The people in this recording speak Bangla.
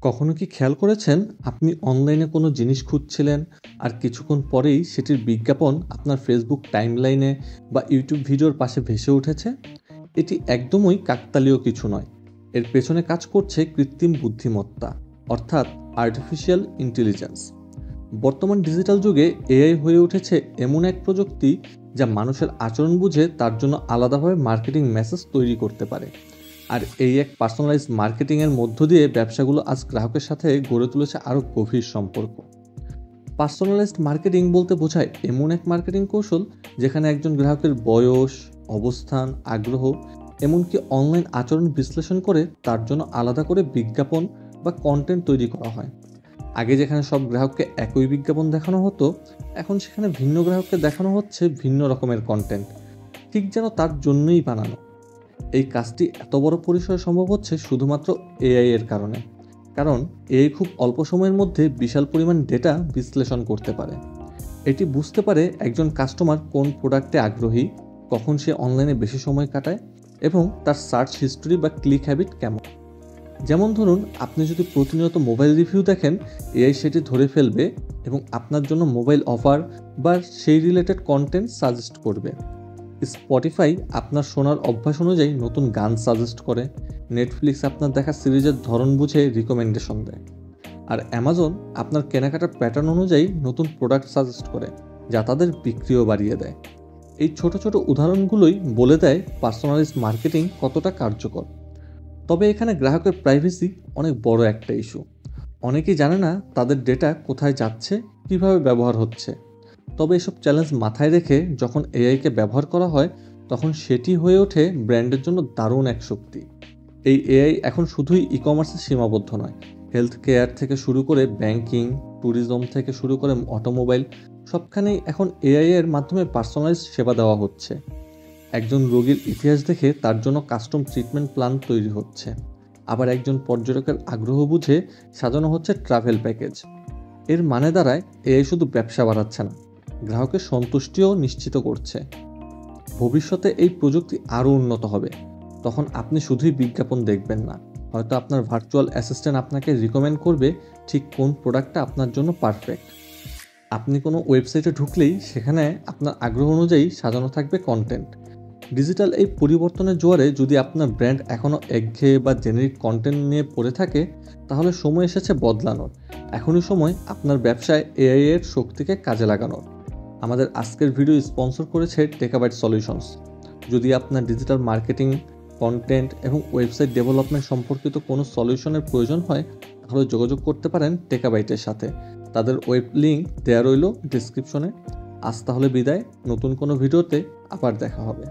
কখনো কি খেয়াল করেছেন আপনি অনলাইনে কোনো জিনিস খুঁজছিলেন আর কিছুক্ষণ পরেই সেটির বিজ্ঞাপন আপনার ফেসবুক টাইমলাইনে বা ইউটিউব ভিডিওর পাশে ভেসে উঠেছে? এটি একদমই কাকতালীয় কিছু নয়। এর পেছনে কাজ করছে কৃত্রিম বুদ্ধিমত্তা, অর্থাৎ আর্টিফিশিয়াল ইন্টেলিজেন্স। বর্তমান ডিজিটাল যুগে এআই হয়ে উঠেছে এমন এক প্রযুক্তি যা মানুষের আচরণ বুঝে তার জন্য আলাদাভাবে মার্কেটিং মেসেজ তৈরি করতে পারে। আর এই এক পার্সোনালাইজ মার্কেটিংয়ের মধ্য দিয়ে ব্যবসাগুলো আজ গ্রাহকের সাথে গড়ে তুলেছে আরও গভীর সম্পর্ক। পার্সোনালাইজড মার্কেটিং বলতে বোঝায় এমন এক মার্কেটিং কৌশল যেখানে একজন গ্রাহকের বয়স, অবস্থান, আগ্রহ, এমনকি অনলাইন আচরণ বিশ্লেষণ করে তার জন্য আলাদা করে বিজ্ঞাপন বা কন্টেন্ট তৈরি করা হয়। আগে যেখানে সব গ্রাহককে একই বিজ্ঞাপন দেখানো হতো, এখন সেখানে ভিন্ন গ্রাহককে দেখানো হচ্ছে ভিন্ন রকমের কন্টেন্ট, ঠিক যেন তার জন্যই বানানো। এই কাজটি এত বড় পরিসরে সম্ভব হচ্ছে শুধুমাত্র এআই এর কারণে। কারণ এআই খুব অল্প সময়ের মধ্যে বিশাল পরিমাণ ডেটা বিশ্লেষণ করতে পারে। এটি বুঝতে পারে একজন কাস্টমার কোন প্রোডাক্টে আগ্রহী, কখন সে অনলাইনে বেশি সময় কাটায় এবং তার সার্চ হিস্টোরি বা ক্লিক হ্যাবিট কেমন। যেমন ধরুন, আপনি যদি প্রতিনিয়ত মোবাইল রিভিউ দেখেন, এআই সেটি ধরে ফেলবে এবং আপনার জন্য মোবাইল অফার বা সেই রিলেটেড কন্টেন্ট সাজেস্ট করবে। স্পটিফাই আপনার শোনার অভ্যাস অনুযায়ী নতুন গান সাজেস্ট করে, নেটফ্লিক্স আপনার দেখা সিরিজের ধরন বুঝে রিকমেন্ডেশন দেয়, আর অ্যামাজন আপনার কেনাকাটার প্যাটার্ন অনুযায়ী নতুন প্রোডাক্ট সাজেস্ট করে, যা তাদের বিক্রিও বাড়িয়ে দেয়। এই ছোট ছোট উদাহরণগুলোই বলে দেয় পার্সোনালাইজড মার্কেটিং কতটা কার্যকর। তবে এখানে গ্রাহকের প্রাইভেসি অনেক বড় একটা ইস্যু। অনেকেই জানে না তাদের ডেটা কোথায় যাচ্ছে, কিভাবে ব্যবহার হচ্ছে। তবে এসব চ্যালেঞ্জ মাথায় রেখে যখন এআইকে ব্যবহার করা হয়, তখন সেটি হয়ে ওঠে ব্র্যান্ডের জন্য দারুণ এক শক্তি। এই এআই এখন শুধুই ই কমার্সে সীমাবদ্ধ নয়। হেলথ কেয়ার থেকে শুরু করে ব্যাংকিং, ট্যুরিজম থেকে শুরু করে অটোমোবাইল, সবখানেই এখন এআই এর মাধ্যমে পার্সোনালাইজ সেবা দেওয়া হচ্ছে। একজন রোগীর ইতিহাস দেখে তার জন্য কাস্টম ট্রিটমেন্ট প্ল্যান তৈরি হচ্ছে। আবার একজন পর্যটকের আগ্রহ বুঝে সাজানো হচ্ছে ট্রাভেল প্যাকেজ। এর মানে দাঁড়ায় এআই শুধু ব্যবসা বাড়াচ্ছে না, গ্রাহকের সন্তুষ্টিও নিশ্চিত করছে। ভবিষ্যতে এই প্রযুক্তি আরও উন্নত হবে। তখন আপনি শুধুই বিজ্ঞাপন দেখবেন না, হয়তো আপনার ভার্চুয়াল অ্যাসিস্ট্যান্ট আপনাকে রিকমেন্ড করবে ঠিক কোন প্রোডাক্টটা আপনার জন্য পারফেক্ট। আপনি কোনো ওয়েবসাইটে ঢুকলেই সেখানে আপনার আগ্রহ অনুযায়ী সাজানো থাকবে কন্টেন্ট। ডিজিটাল এই পরিবর্তনের জোয়ারে যদি আপনার ব্র্যান্ড এখনও একঘেয়ে বা জেনেরিক কন্টেন্ট নিয়ে পড়ে থাকে, তাহলে সময় এসেছে বদলানোর। এখনই সময় আপনার ব্যবসায় এআই এর শক্তিকে কাজে লাগানোর। আমাদের আজকের ভিডিও স্পন্সর করেছে টেকাবাইট সলিউশনস। যদি আপনার ডিজিটাল মার্কেটিং, কন্টেন্ট এবং ওয়েবসাইট ডেভেলপমেন্ট সম্পর্কিত কোনো সলিউশনের প্রয়োজন হয়, তাহলে যোগাযোগ করতে পারেন টেকাবাইটের সাথে। তাদের ওয়েব লিঙ্ক দেওয়া রইল ডিসক্রিপশনে। আজ তাহলে বিদায়, নতুন কোনো ভিডিওতে আবার দেখা হবে।